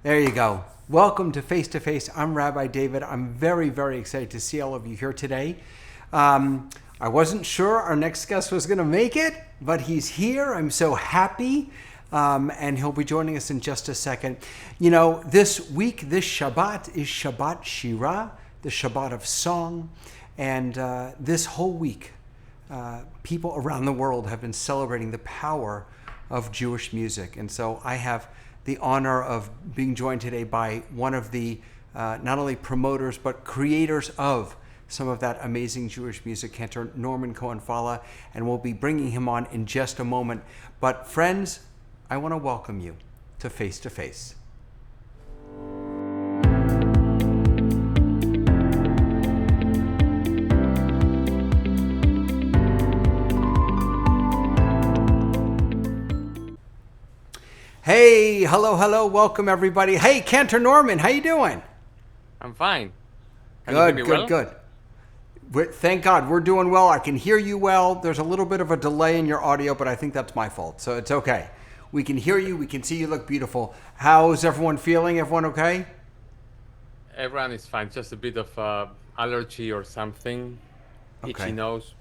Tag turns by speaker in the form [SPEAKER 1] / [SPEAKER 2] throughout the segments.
[SPEAKER 1] There you go. Welcome to Face to Face. I'm Rabbi David. I'm very, very excited to see all of you here today. I wasn't sure our next guest was going to make it, but he's here. I'm so happy. And he'll be joining us in just a second. You know, this week, this Shabbat is Shabbat Shirah, the Shabbat of song. And this whole week, people around the world have been celebrating the power of Jewish music. And so I have the honor of being joined today by one of the not only promoters but creators of some of that amazing Jewish music, Cantor Norman Cohen-Fala, and we'll be bringing him on in just a moment. But friends, I want to welcome you to Face to Face. Hey, hello, welcome everybody. Hey, Cantor Norman, how you doing?
[SPEAKER 2] I'm fine. Can you hear me well?
[SPEAKER 1] Good. Thank God, we're doing well. I can hear you well. There's a little bit of a delay in your audio, but I think that's my fault, so it's okay. We can hear you. We can see you look beautiful. How's everyone feeling? Everyone okay?
[SPEAKER 2] Everyone is fine. Just a bit of allergy or something.
[SPEAKER 1] Okay.
[SPEAKER 2] Itchy nose.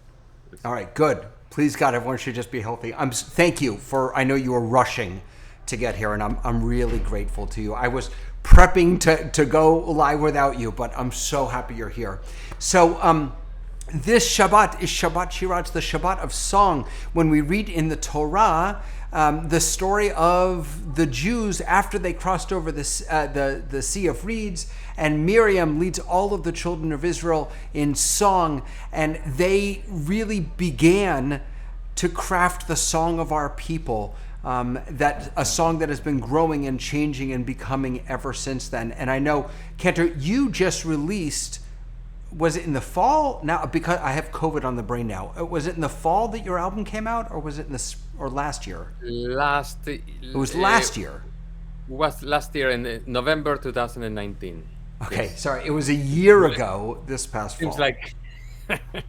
[SPEAKER 1] All right, good. Please God, everyone should just be healthy. Thank you for, I know you were rushing to get here, and I'm really grateful to you. I was prepping to go live without you, but I'm so happy you're here. So this Shabbat is Shabbat Shirah. It's the Shabbat of song. When we read in the Torah the story of the Jews after they crossed over the Sea of Reeds, and Miriam leads all of the children of Israel in song, and they really began to craft the song of our people. That a song that has been growing and changing and becoming ever since then. And I know, Cantor, you just released, was it in the fall? Now, because I have COVID on the brain now, was it in the fall that your album came out, or was it in or last year? It was last year.
[SPEAKER 2] Was last year in November 2019.
[SPEAKER 1] Okay,
[SPEAKER 2] Yes.
[SPEAKER 1] sorry, it was a year ago this past fall.
[SPEAKER 2] Seems like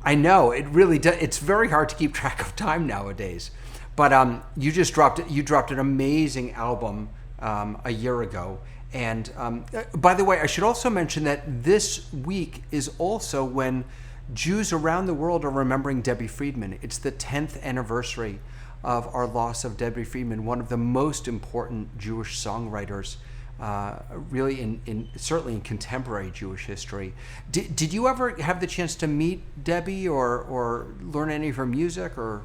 [SPEAKER 1] I know, it really does. It's very hard to keep track of time nowadays. But you just dropped an amazing album a year ago. And by the way, I should also mention that this week is also when Jews around the world are remembering Debbie Friedman. It's the 10th anniversary of our loss of Debbie Friedman, one of the most important Jewish songwriters, really certainly in contemporary Jewish history. Did you ever have the chance to meet Debbie or learn any of her music or?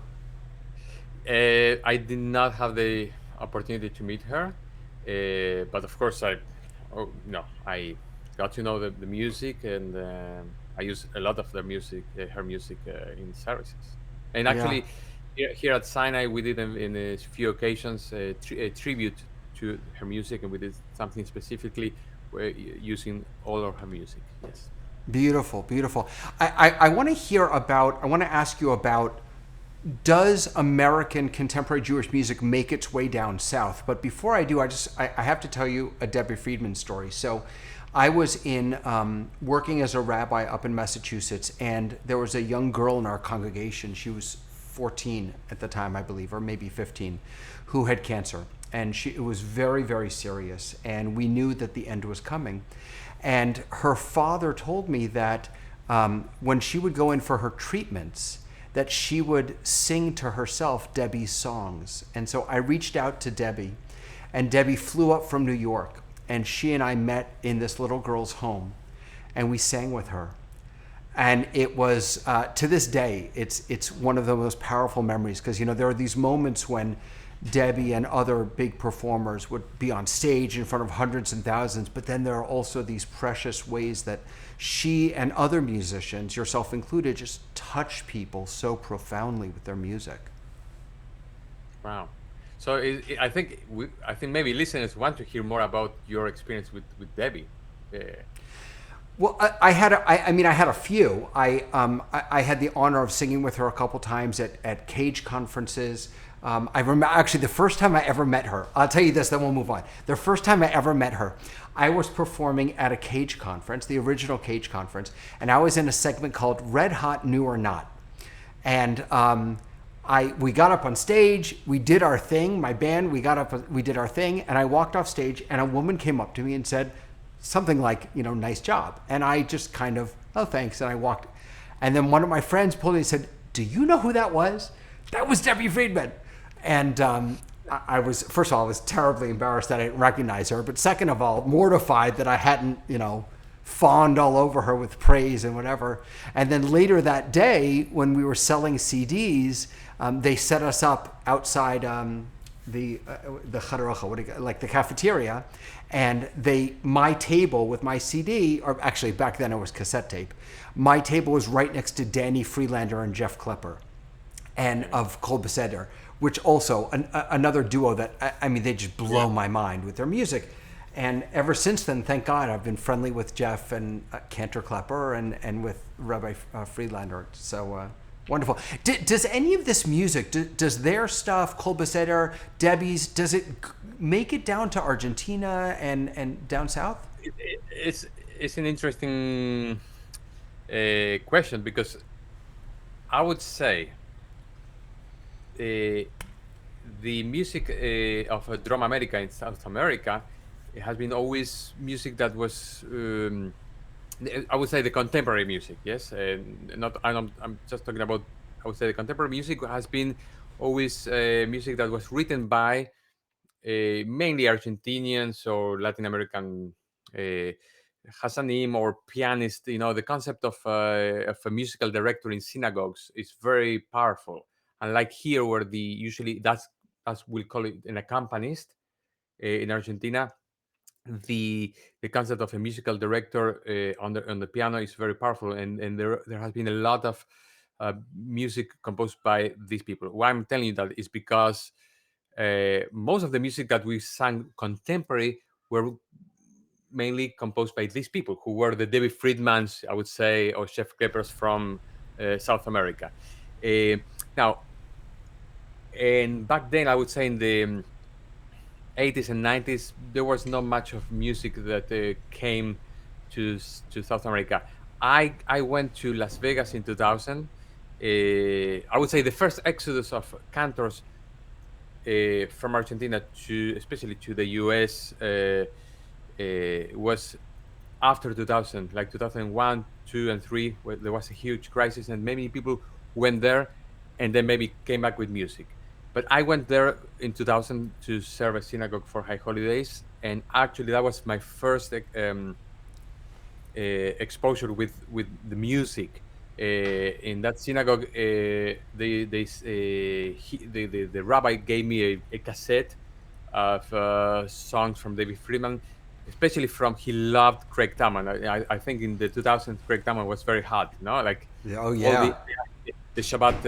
[SPEAKER 2] I did not have the opportunity to meet her, but of course I got to know the music, and I use a lot of her music in services. And actually, here at Sinai, we did in a few occasions a tribute to her music, and we did something specifically using all of her music. Yes.
[SPEAKER 1] Beautiful. I want to ask you about, does American contemporary Jewish music make its way down south? But before I do, I have to tell you a Debbie Friedman story. So I was working as a rabbi up in Massachusetts, and there was a young girl in our congregation. She was 14 at the time, I believe, or maybe 15, who had cancer. And it was very, very serious. And we knew that the end was coming. And her father told me that when she would go in for her treatments, that she would sing to herself Debbie's songs. And so I reached out to Debbie, and Debbie flew up from New York, and she and I met in this little girl's home, and we sang with her. And it was, to this day, it's one of the most powerful memories, because there are these moments when Debbie and other big performers would be on stage in front of hundreds and thousands, but then there are also these precious ways that she and other musicians, yourself included, just touch people so profoundly with their music.
[SPEAKER 2] Wow. So I think maybe listeners want to hear more about your experience with Debbie.
[SPEAKER 1] Well, I had a few. I had the honor of singing with her a couple times at Cage conferences. I remember actually the first time I ever met her. I'll tell you this, then we'll move on. The first time I ever met her, I was performing at a Cage conference, the original Cage conference, and I was in a segment called Red Hot New or Not. And we got up on stage, we did our thing, my band, we got up, we did our thing, and I walked off stage, and a woman came up to me and said something like, you know, nice job. And I just kind of, oh, thanks. And I walked. And then one of my friends pulled me and said, do you know who that was? That was Debbie Friedman. And I was, first of all, I was terribly embarrassed that I didn't recognize her. But second of all, mortified that I hadn't, you know, fawned all over her with praise and whatever. And then later that day, when we were selling CDs, they set us up outside the Chadarocha, what do you, like the cafeteria, and my table with my CD, or actually back then it was cassette tape. My table was right next to Danny Freelander and Jeff Klepper, and of Kol Beseder, which also another duo that I mean they just blow my mind with their music. And ever since then, thank God, I've been friendly with Jeff and Cantor Klepper and with Rabbi Friedlander. So wonderful. Does any of this music, does their stuff, Kol Beseder, Debbie's, does it make it down to Argentina and down south?
[SPEAKER 2] It's an interesting question, because I would say the music of Drum America in South America, it has been always music that was, I would say, the contemporary music. Yes, not. I'm just talking about. I would say the contemporary music has been always music that was written by mainly Argentinians or Latin American Hassanim or pianists. You know, the concept of a musical director in synagogues is very powerful. Unlike here, where usually that's, as we'll call it, an accompanist in Argentina, the concept of a musical director on the piano is very powerful, and there has been a lot of music composed by these people. Why I'm telling you that is because most of the music that we sang contemporary were mainly composed by these people, who were the David Friedmans, I would say, or Jeff Kleppers from South America. Now, and back then, I would say in the 80s and 90s, there was not much of music that came to South America. I went to Las Vegas in 2000. I would say the first exodus of cantors from Argentina to, especially to the US, was after 2000, like 2001, 2, and 3, where there was a huge crisis, and many people went there and then maybe came back with music. But I went there in 2000 to serve a synagogue for High Holidays, and actually that was my first exposure with the music. In that synagogue, the rabbi gave me a cassette of songs from David Friedman, especially from, he loved Craig Taman. I think in the 2000s, Craig Taman was very hot, you know, like
[SPEAKER 1] Oh yeah.
[SPEAKER 2] all the Shabbat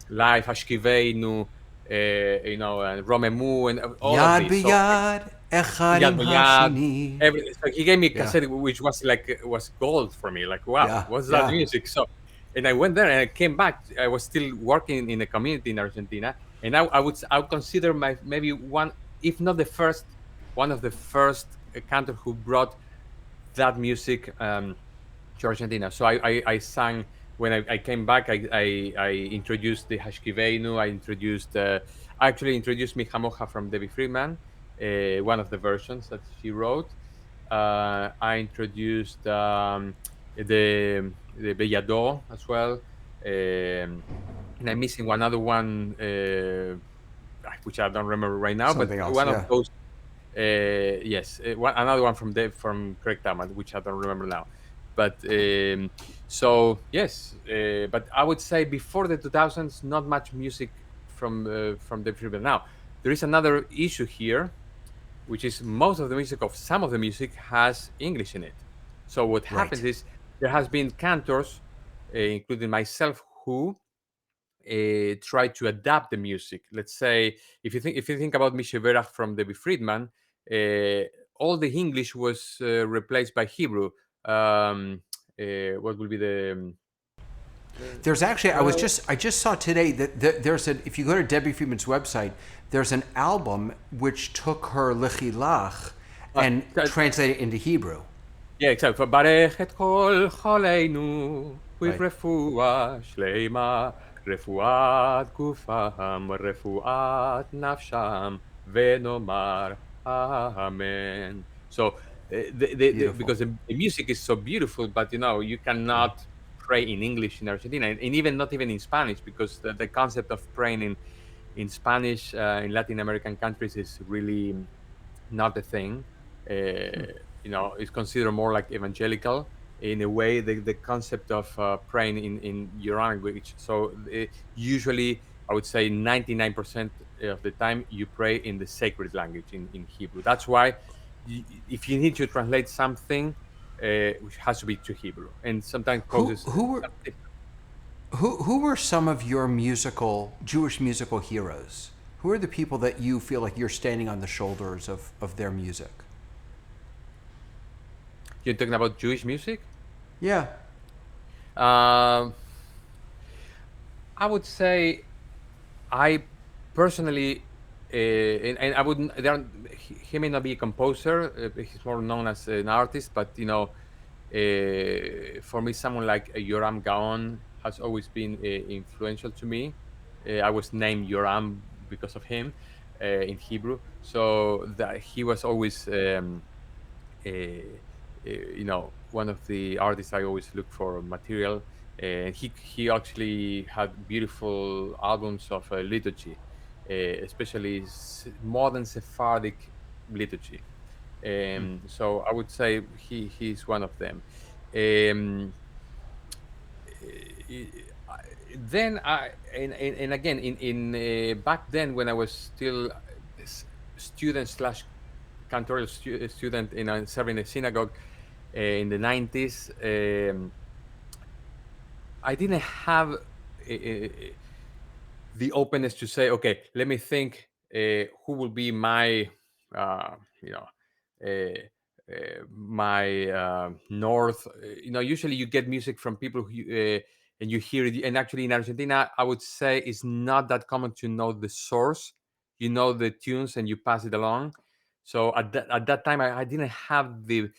[SPEAKER 2] Live, Hashkiveinu, you know, and Romemu, and all
[SPEAKER 1] Yad
[SPEAKER 2] of these.
[SPEAKER 1] b'yad, echad im hashani.
[SPEAKER 2] So he gave me a cassette, which was like, was gold for me. Like, wow,
[SPEAKER 1] Yeah,
[SPEAKER 2] what's that
[SPEAKER 1] yeah.
[SPEAKER 2] music? So, and I went there and I came back. I was still working in a community in Argentina, and I would consider maybe one, if not the first, one of the first cantor who brought that music to Argentina. So I sang. When I came back, I introduced the Hashkiveinu. I actually introduced Mija Moja from Debbie Friedman, one of the versions that she wrote. I introduced the Bellado as well, and I'm missing one other one, which I don't remember right now.
[SPEAKER 1] Something
[SPEAKER 2] But
[SPEAKER 1] else,
[SPEAKER 2] one
[SPEAKER 1] yeah.
[SPEAKER 2] of those, yes, another one from Craig Taman, which I don't remember now. But so yes, but I would say before the 2000s, not much music from David Friedman. Now there is another issue here, which is most of the music, of some of the music, has English in it. So what happens
[SPEAKER 1] Right.
[SPEAKER 2] is there has been cantors, including myself, who try to adapt the music. Let's say if you think about Mishe Verach from David Friedman, all the English was replaced by Hebrew. What will be the
[SPEAKER 1] There's actually, I just saw today that there's if you go to Debbie Friedman's website, there's an album which took her Lechilach and translated it into Hebrew.
[SPEAKER 2] yeah, exactly. Barech et kol choleinu with refuah shleima רפואת גופם, רפואת נפשם, ונאמר amen. So
[SPEAKER 1] Beautiful.
[SPEAKER 2] because the music is so beautiful, but you
[SPEAKER 1] Yeah.
[SPEAKER 2] cannot pray in English in Argentina, and even not even in Spanish, because the concept of praying in Spanish in Latin American countries is really not a thing. It's considered more like evangelical in a way. The concept of praying in your language. So usually, I would say 99% of the time you pray in the sacred language in Hebrew. That's why if you need to translate something, which has to be to Hebrew, and sometimes
[SPEAKER 1] Who
[SPEAKER 2] poses
[SPEAKER 1] who were
[SPEAKER 2] some different.
[SPEAKER 1] who were some of your Jewish musical heroes? Who are the people that you feel like you're standing on the shoulders of their music?
[SPEAKER 2] You're talking about Jewish music.
[SPEAKER 1] Yeah.
[SPEAKER 2] Um, I would say I personally, and I wouldn't. He may not be a composer. He's more known as an artist. But for me, someone like Yoram Gaon has always been influential to me. I was named Yoram because of him in Hebrew. So that he was always. One of the artists I always look for material. And he actually had beautiful albums of liturgy, especially modern Sephardic liturgy. So I would say he's one of them. Um, eh, then and again in back then when I was still student slash cantorial student serving a synagogue in the 90s. I didn't have the openness to say, okay, let me think who will be my, uh, you know, my north. Usually you get music from people who, and you hear it. And actually in Argentina, I would say it's not that common to know the source. You know the tunes and you pass it along. So at that time, I didn't have the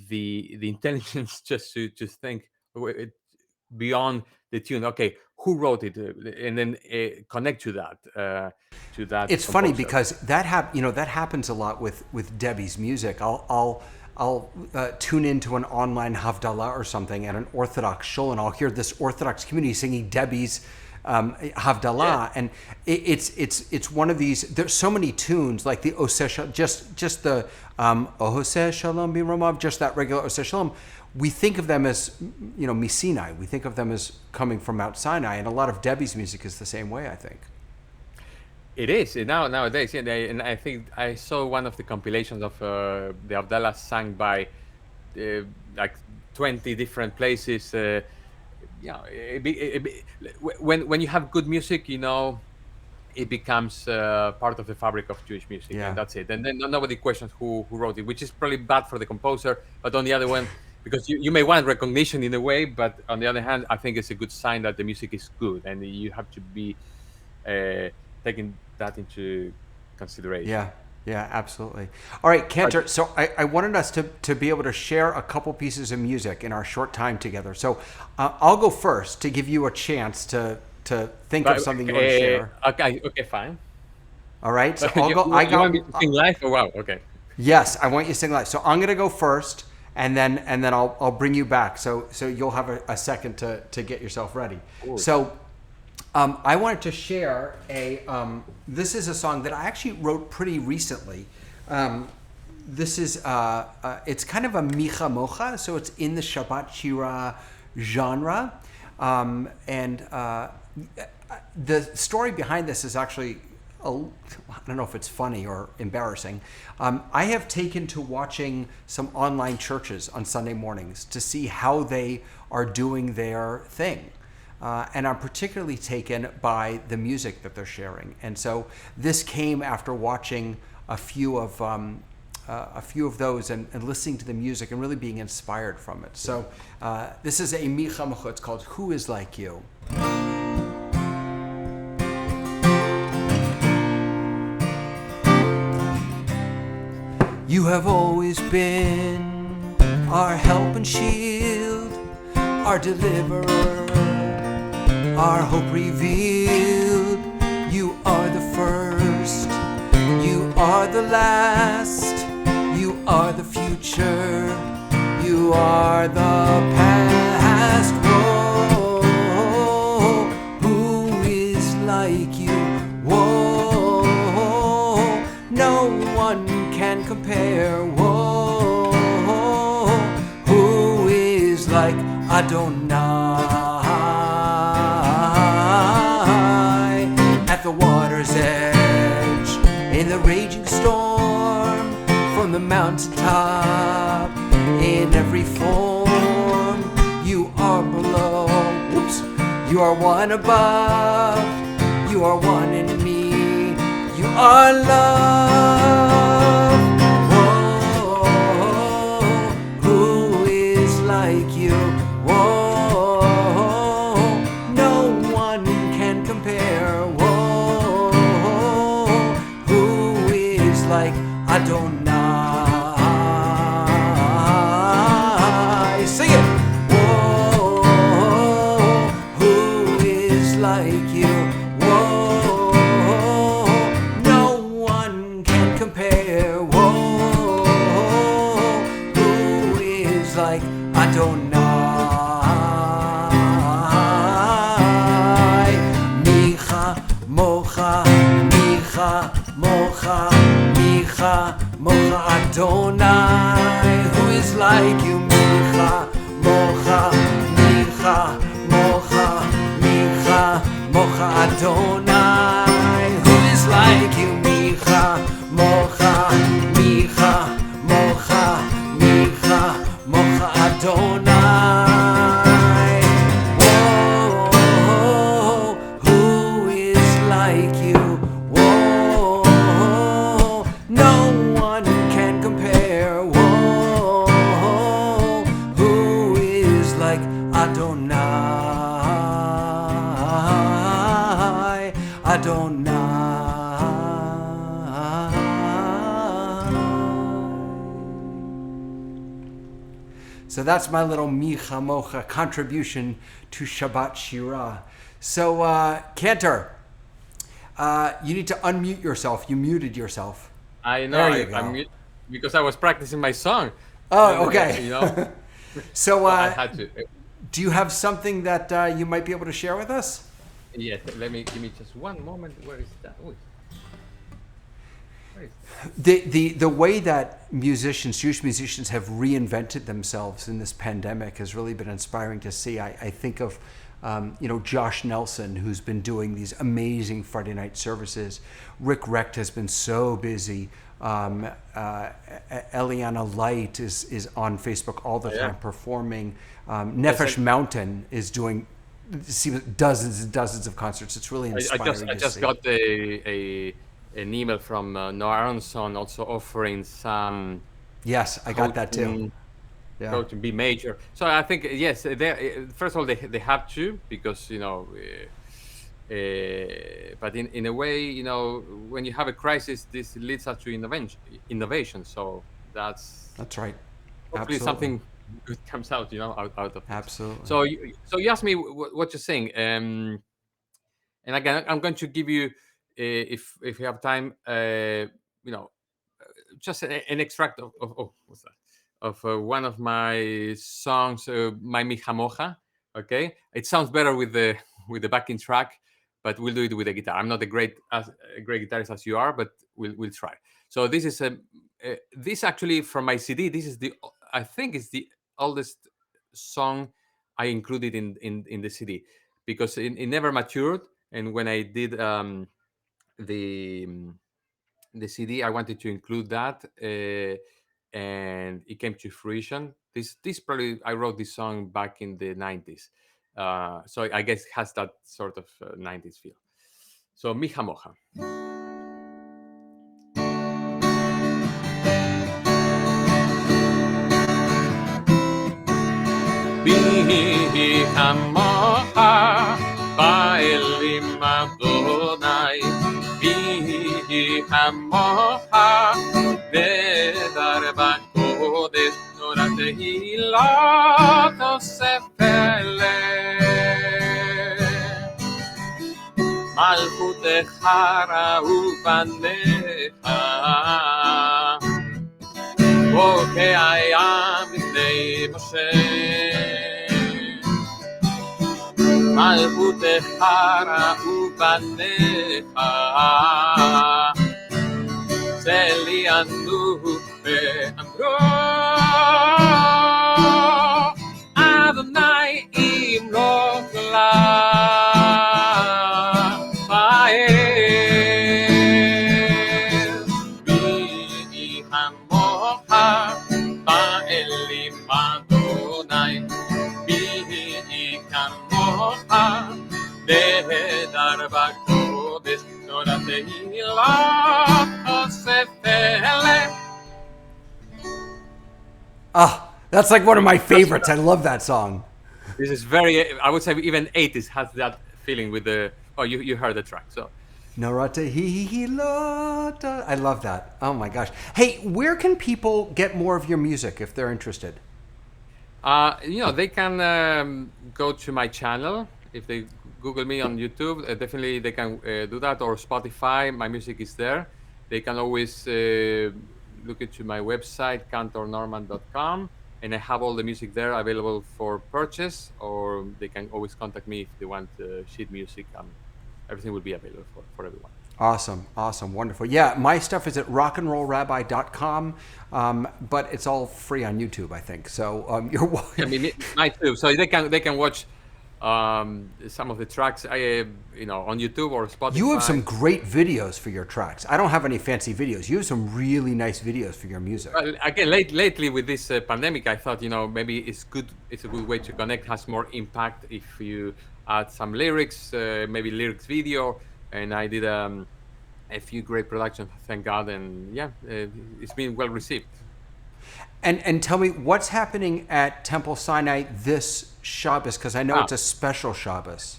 [SPEAKER 2] the intelligence just to think beyond the tune. Okay, who wrote it, and then connect to that
[SPEAKER 1] It's funny
[SPEAKER 2] composer.
[SPEAKER 1] because that happens a lot with Debbie's music. I'll tune into an online Havdalah or something at an Orthodox shul, and I'll hear this Orthodox community singing Debbie's
[SPEAKER 2] Yeah,
[SPEAKER 1] Havdalah, and it's one of these. There's so many tunes like the Oseh just the Oseh Shalom B'Romav, just that regular Oseh Shalom. We think of them as Sinai. We think of them as coming from Mount Sinai, and a lot of Debbie's music is the same way, I think.
[SPEAKER 2] it is nowadays. Yeah, and I think I saw one of the compilations of the Abdallah sung by uh, like 20 different places. When you have good music, it becomes part of the fabric of Jewish music, and
[SPEAKER 1] Yeah.
[SPEAKER 2] that's it. And then nobody questions who wrote it, which is probably bad for the composer. But on the other one, because you may want recognition in a way, but on the other hand, I think it's a good sign that the music is good, and you have to be uh, taking that into consideration.
[SPEAKER 1] Yeah, yeah, absolutely. All right,
[SPEAKER 2] But
[SPEAKER 1] Cantor. So I wanted us to be able to share a couple pieces of music in our short time together. So I'll go first to give you a chance to think of
[SPEAKER 2] but
[SPEAKER 1] something you want to share.
[SPEAKER 2] okay, fine.
[SPEAKER 1] All right. So
[SPEAKER 2] But
[SPEAKER 1] I'll
[SPEAKER 2] you,
[SPEAKER 1] go.
[SPEAKER 2] you
[SPEAKER 1] I
[SPEAKER 2] you want me
[SPEAKER 1] got
[SPEAKER 2] to sing live? Oh wow, okay.
[SPEAKER 1] yes. I want you to sing live. So I'm going to go first, and then I'll bring you back. So you'll have a second to get yourself ready.
[SPEAKER 2] Of course.
[SPEAKER 1] So I wanted to share this is a song that I actually wrote pretty recently. This is it's kind of a micha mocha, so it's in the Shabbat Shirah genre, and the story behind this is actually I don't know if it's funny or embarrassing. I have taken to watching some online churches on Sunday mornings to see how they are doing their thing. And I'm particularly taken by the music that they're sharing. And so this came after watching a few of those and listening to the music and really being inspired from it. So this is a micha mocha. It's called "Who Is Like You." You have always been our help and shield, our deliverer. our hope revealed. You are the first, you are the last, you are the future, you are the past. Whoa, who is like you? Whoa, no one can compare. Whoa, who is like Adonai? At the water's edge, in the raging storm, from the mountaintop, in every form, you are below. Whoops. You are one above, you are one in me, you are love. Whoa, who is like you? Whoa, no one can compare. Whoa, who is like Adonai? Sing it. Whoa, who is like you? Whoa, no one can compare. Whoa, who is like Adonai? Micha, mocha, micha, mocha, micha, mocha Adonai. Who is like you? Micha, mocha, micha, mocha, micha, mocha Adonai. Who is like you? Micha, mocha, micha, mocha, micha, mocha Adonai. Whoa, who is like you? Whoa, no one can compare. Whoa, who is like Adonai? Adonai. So that's my little Micha Mocha contribution to Shabbat Shirah. So, Cantor, you need to unmute yourself. You muted yourself.
[SPEAKER 2] I know.
[SPEAKER 1] There you go.
[SPEAKER 2] Because I was practicing my song.
[SPEAKER 1] Oh, okay.
[SPEAKER 2] You know,
[SPEAKER 1] So,
[SPEAKER 2] I had to.
[SPEAKER 1] do you have something that you might be able to share with us?
[SPEAKER 2] Yes. Give me just one moment. Where is that? Ooh. Where is that?
[SPEAKER 1] The way that Jewish musicians have reinvented themselves in this pandemic has really been inspiring to see. I think of Josh Nelson, who's been doing these amazing Friday night services. Rick Recht has been so busy. Eliana Light is on Facebook all the time performing. Nefesh Mountain is doing dozens and dozens of concerts. It's really inspiring.
[SPEAKER 2] I just got an email from Noah Aronson also offering some.
[SPEAKER 1] Yes, I got that too. Yeah.
[SPEAKER 2] Go to B major. So I think yes, first of all they have to, because but in a way, when you have a crisis, this leads us to innovation. So that's
[SPEAKER 1] right.
[SPEAKER 2] Hopefully
[SPEAKER 1] Absolutely.
[SPEAKER 2] something good comes out, out of it.
[SPEAKER 1] Absolutely.
[SPEAKER 2] So you asked me what you're saying, and again I'm going to give you, if you have time, just an extract of what's that? Of one of my songs, my Mija Moja. Okay, it sounds better with the backing track, but we'll do it with the guitar. I'm not a great guitarist as you are, but we'll try. So this is this actually from my CD. This is I think it's the oldest song I included in the CD, because it never matured. And when I did the CD, I wanted to include that, and it came to fruition. This probably, I wrote this song back in the 90s, so I guess it has that sort of 90s feel. So Mija Moja. Mija Moja Ba'elim Adonai, Mija Moja Nedar Bakodesh Nora Tehillah Tosefele. מלכותך ראו בניך, היה לפני משה. מלכותך ראו בניך, צלי ענו ואמרו, אדוני ימלוך לאל. ויהי עמך באלים אדוני, ויהי עמך נהדר בקודש, תורת תהילה אוסף אלה.
[SPEAKER 1] Ah, that's like one of my favorites. I love that song.
[SPEAKER 2] This is very, I would say even 80s has that feeling with the, oh, you heard the track, so.
[SPEAKER 1] Norata Hilota. I love that. Oh my gosh. Hey, where can people get more of your music if they're interested?
[SPEAKER 2] They can go to my channel. If they Google me on YouTube, definitely they can do that, or Spotify. My music is there. They can always look into my website, cantornorman.com, and I have all the music there available for purchase, or they can always contact me if they want sheet music. Everything will be available for everyone.
[SPEAKER 1] Awesome. Wonderful. Yeah, my stuff is at rockandrollrabbi.com, but it's all free on YouTube, I think. So you're welcome.
[SPEAKER 2] I mean, mine too. So they can watch some of the tracks on YouTube or Spotify.
[SPEAKER 1] You have some great videos for your tracks. I don't have any fancy videos. You have some really nice videos for your music.
[SPEAKER 2] Well, again, lately with this pandemic, I thought maybe it's a good way to connect, has more impact if you add some lyrics, maybe lyrics video, and I did a few great productions, thank God, and yeah, it's been well received.
[SPEAKER 1] And tell me, what's happening at Temple Sinai this Shabbos? Because I know it's a special Shabbos.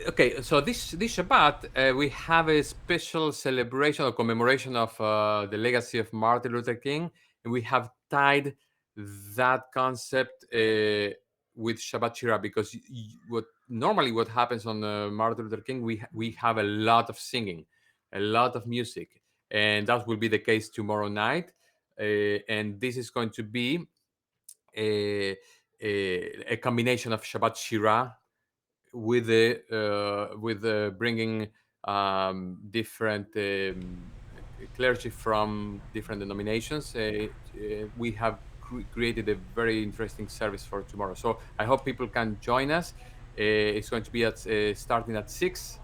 [SPEAKER 2] Okay, so this Shabbat, we have a special celebration or commemoration of the legacy of Martin Luther King, and we have tied that concept with Shabbat Shirah, because what happens on Martin Luther King, we have a lot of singing, a lot of music, and that will be the case tomorrow night. And this is going to be a combination of Shabbat Shirah with bringing different clergy from different denominations. We have created a very interesting service for tomorrow, so I hope people can join us. It's going to be at starting at 6.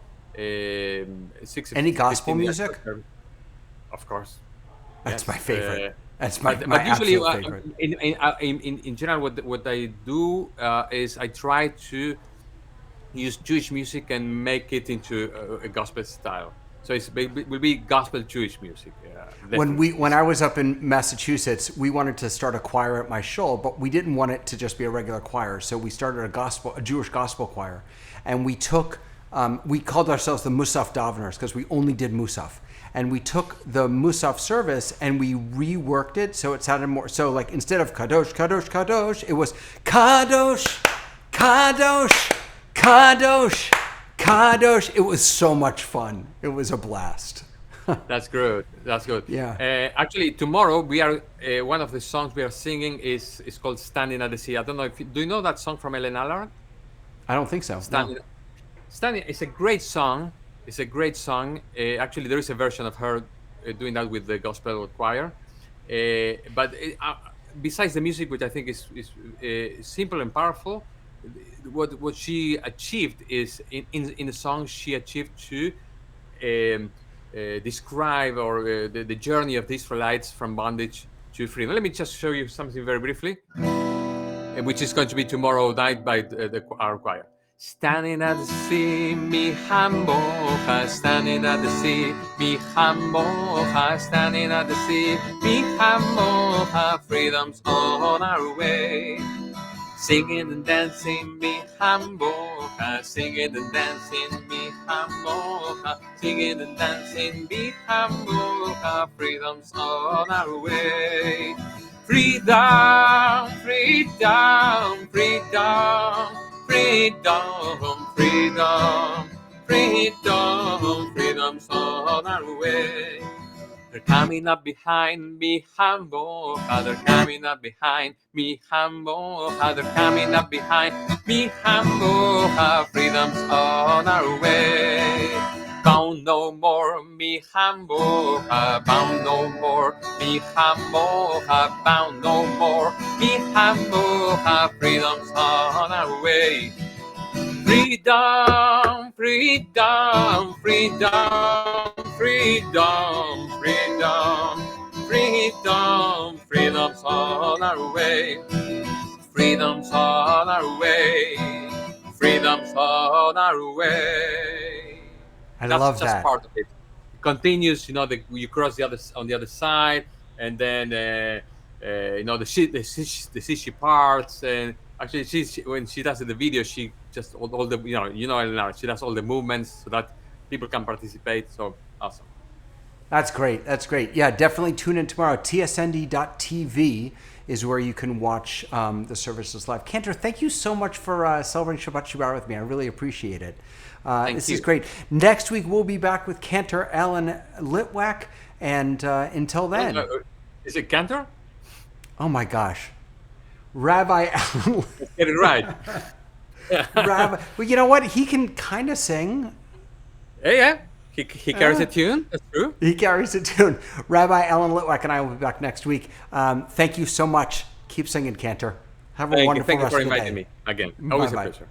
[SPEAKER 1] Any gospel music?
[SPEAKER 2] Of course.
[SPEAKER 1] That's my favorite. That's my
[SPEAKER 2] usually,
[SPEAKER 1] absolute favorite.
[SPEAKER 2] In general, what I do is I try to use Jewish music and make it into a gospel style. So it will be gospel Jewish music.
[SPEAKER 1] When I was up in Massachusetts, we wanted to start a choir at my shul, but we didn't want it to just be a regular choir. So we started a Jewish gospel choir, and we called ourselves the Musaf Daveners because we only did Musaf. And we took the Musaf service and we reworked it so it sounded more, so like instead of Kadosh, Kadosh, Kadosh, it was Kadosh, Kadosh, Kadosh, Kadosh. It was so much fun. It was a blast.
[SPEAKER 2] That's good.
[SPEAKER 1] Yeah.
[SPEAKER 2] Actually, tomorrow we are one of the songs we are singing is called "Standing at the Sea." I don't know do you know that song from Ellen Allard?
[SPEAKER 1] I don't think so.
[SPEAKER 2] Standing. It's a great song. Actually, there is a version of her doing that with the gospel choir. But besides the music, which I think is simple and powerful, what she achieved is in the song she achieved to describe or the journey of the Israelites from bondage to freedom. Let me just show you something very briefly, which is going to be tomorrow night by our choir. Standing at the sea, mi hambocha. Standing at the sea, mi hambocha. Standing at the sea, mi hambocha. Freedom's on our way. Singing and dancing, mi hambocha. Singing and dancing, mi hambocha. Singing and dancing, mi hambocha. Freedom's on our way. Freedom, freedom, freedom. Freedom, freedom, freedom, freedom, freedom's on our way. They're coming up behind me, humble. They're coming up behind me, humble. They're coming up behind me, humble. Freedom's on our way. Bound no more, me humble. Bound no more, me humble. Bound no more, me humble. Freedom's on our way. Freedom, freedom, freedom, freedom, freedom, freedom, freedom's on our way. Freedom's on our way. Freedom's on our way.
[SPEAKER 1] I
[SPEAKER 2] That's
[SPEAKER 1] love
[SPEAKER 2] just
[SPEAKER 1] that.
[SPEAKER 2] part of it. It continues, you cross the other on the other side, and then the she parts, and actually when she does the video, she just all the Eleanor, she does all the movements so that people can participate. So awesome.
[SPEAKER 1] That's great. That's great. Yeah, definitely tune in tomorrow. tsnd.tv is where you can watch the services live. Cantor, thank you so much for celebrating Shabbat Shirah with me. I really appreciate it. This is great. Next week, we'll be back with Cantor Alan Litwack. And until then.
[SPEAKER 2] Is it Cantor?
[SPEAKER 1] Oh, my gosh. Rabbi Alan.
[SPEAKER 2] Get it right.
[SPEAKER 1] Rabbi. Well, you know what? He can kind of sing.
[SPEAKER 2] Yeah. He carries a tune. That's true.
[SPEAKER 1] He carries a tune. Rabbi Alan Litwack and I will be back next week. Thank you so much. Keep singing, Cantor. Have a wonderful rest of the day.
[SPEAKER 2] Thank you for inviting me again. Always a pleasure.